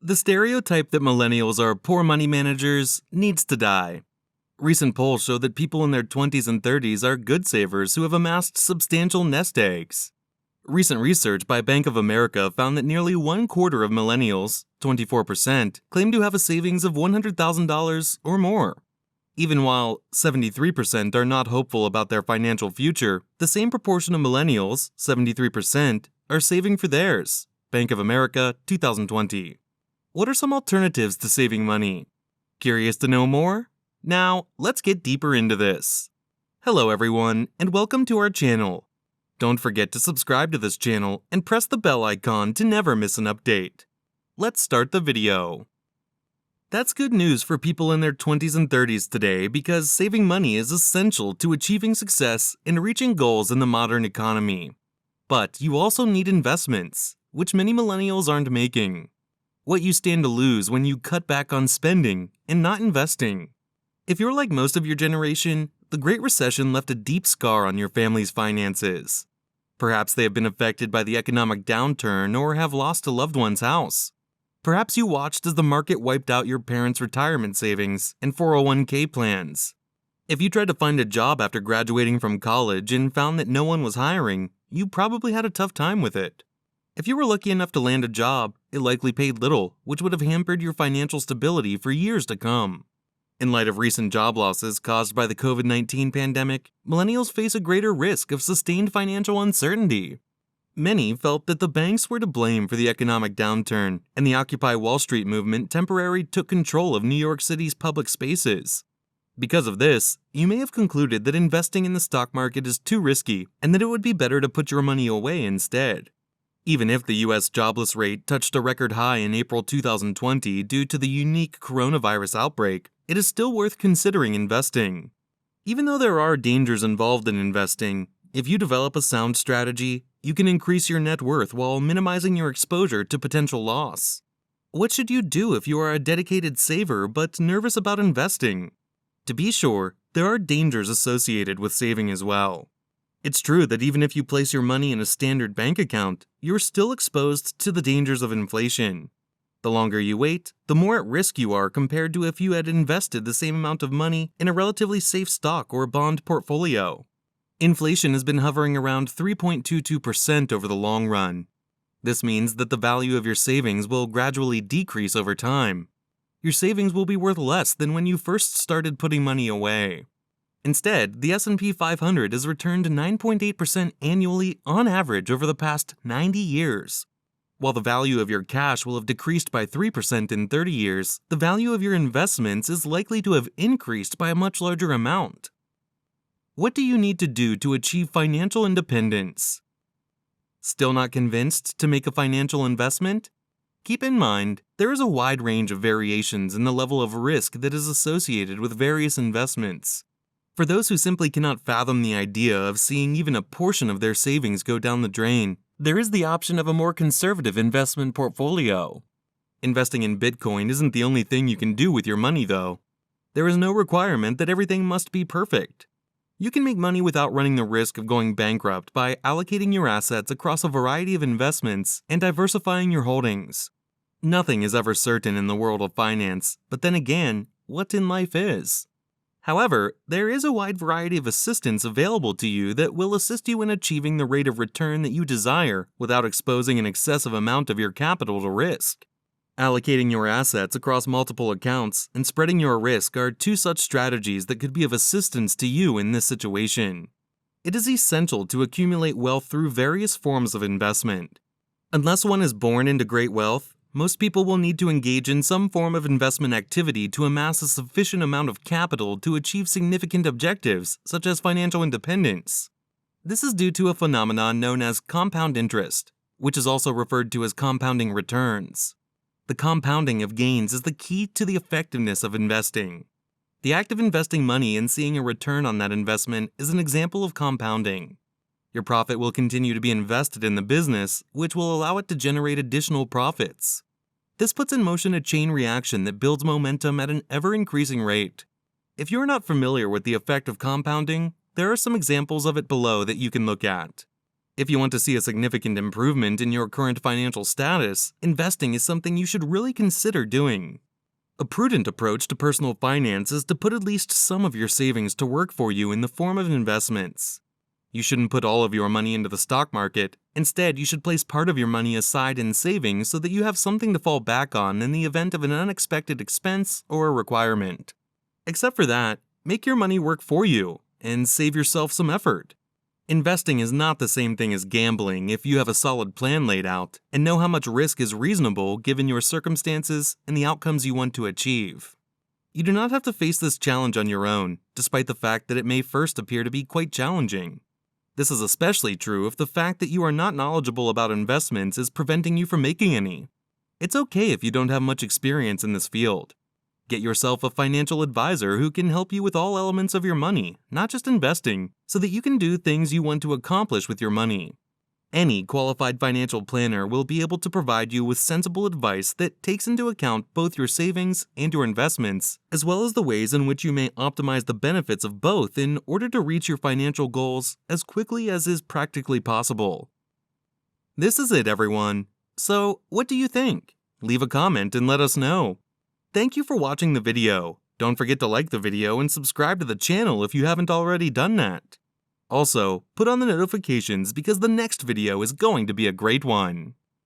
The stereotype that millennials are poor money managers needs to die. Recent polls show that people in their 20s and 30s are good savers who have amassed substantial nest eggs. Recent research by Bank of America found that nearly 1/4 of millennials, 24%, claim to have a savings of $100,000 or more. Even while 73% are not hopeful about their financial future, the same proportion of millennials, 73%, are saving for theirs. Bank of America, 2020. What are some alternatives to saving money? Curious to know more? Now, let's get deeper into this. Hello everyone, and welcome to our channel. Don't forget to subscribe to this channel and press the bell icon to never miss an update. Let's start the video. That's good news for people in their 20s and 30s today because saving money is essential to achieving success and reaching goals in the modern economy. But you also need investments, which many millennials aren't making. What you stand to lose when you cut back on spending and not investing. If you're like most of your generation, the Great Recession left a deep scar on your family's finances. Perhaps they have been affected by the economic downturn or have lost a loved one's house. Perhaps you watched as the market wiped out your parents' retirement savings and 401k plans. If you tried to find a job after graduating from college and found that no one was hiring, you probably had a tough time with it. If you were lucky enough to land a job, it likely paid little, which would have hampered your financial stability for years to come. In light of recent job losses caused by the COVID-19 pandemic, millennials face a greater risk of sustained financial uncertainty. Many felt that the banks were to blame for the economic downturn, and the Occupy Wall Street movement temporarily took control of New York City's public spaces. Because of this, you may have concluded that investing in the stock market is too risky and that it would be better to put your money away instead. Even if the U.S. jobless rate touched a record high in April 2020 due to the unique coronavirus outbreak, it is still worth considering investing. Even though there are dangers involved in investing, if you develop a sound strategy, you can increase your net worth while minimizing your exposure to potential loss. What should you do if you are a dedicated saver but nervous about investing? To be sure, there are dangers associated with saving as well. It's true that even if you place your money in a standard bank account, you're still exposed to the dangers of inflation. The longer you wait, the more at risk you are compared to if you had invested the same amount of money in a relatively safe stock or bond portfolio. Inflation has been hovering around 3.22% over the long run. This means that the value of your savings will gradually decrease over time. Your savings will be worth less than when you first started putting money away. Instead, the S&P 500 has returned 9.8% annually on average over the past 90 years. While the value of your cash will have decreased by 3% in 30 years, the value of your investments is likely to have increased by a much larger amount. What do you need to do to achieve financial independence? Still not convinced to make a financial investment? Keep in mind, there is a wide range of variations in the level of risk that is associated with various investments. For those who simply cannot fathom the idea of seeing even a portion of their savings go down the drain, there is the option of a more conservative investment portfolio. Investing in Bitcoin isn't the only thing you can do with your money, though. There is no requirement that everything must be perfect. You can make money without running the risk of going bankrupt by allocating your assets across a variety of investments and diversifying your holdings. Nothing is ever certain in the world of finance, but then again, what in life is? However, there is a wide variety of assistance available to you that will assist you in achieving the rate of return that you desire without exposing an excessive amount of your capital to risk. Allocating your assets across multiple accounts and spreading your risk are two such strategies that could be of assistance to you in this situation. It is essential to accumulate wealth through various forms of investment. Unless one is born into great wealth, most people will need to engage in some form of investment activity to amass a sufficient amount of capital to achieve significant objectives, such as financial independence. This is due to a phenomenon known as compound interest, which is also referred to as compounding returns. The compounding of gains is the key to the effectiveness of investing. The act of investing money and seeing a return on that investment is an example of compounding. Your profit will continue to be invested in the business, which will allow it to generate additional profits. This puts in motion a chain reaction that builds momentum at an ever-increasing rate. If you are not familiar with the effect of compounding, there are some examples of it below that you can look at. If you want to see a significant improvement in your current financial status, investing is something you should really consider doing. A prudent approach to personal finance is to put at least some of your savings to work for you in the form of investments. You shouldn't put all of your money into the stock market. Instead, you should place part of your money aside in savings so that you have something to fall back on in the event of an unexpected expense or a requirement. Except for that, make your money work for you and save yourself some effort. Investing is not the same thing as gambling if you have a solid plan laid out and know how much risk is reasonable given your circumstances and the outcomes you want to achieve. You do not have to face this challenge on your own, despite the fact that it may first appear to be quite challenging. This is especially true if the fact that you are not knowledgeable about investments is preventing you from making any. It's okay if you don't have much experience in this field. Get yourself a financial advisor who can help you with all elements of your money, not just investing, so that you can do things you want to accomplish with your money. Any qualified financial planner will be able to provide you with sensible advice that takes into account both your savings and your investments, as well as the ways in which you may optimize the benefits of both in order to reach your financial goals as quickly as is practically possible. This is it, everyone. So, what do you think? Leave a comment and let us know. Thank you for watching the video. Don't forget to like the video and subscribe to the channel if you haven't already done that. Also, put on the notifications because the next video is going to be a great one.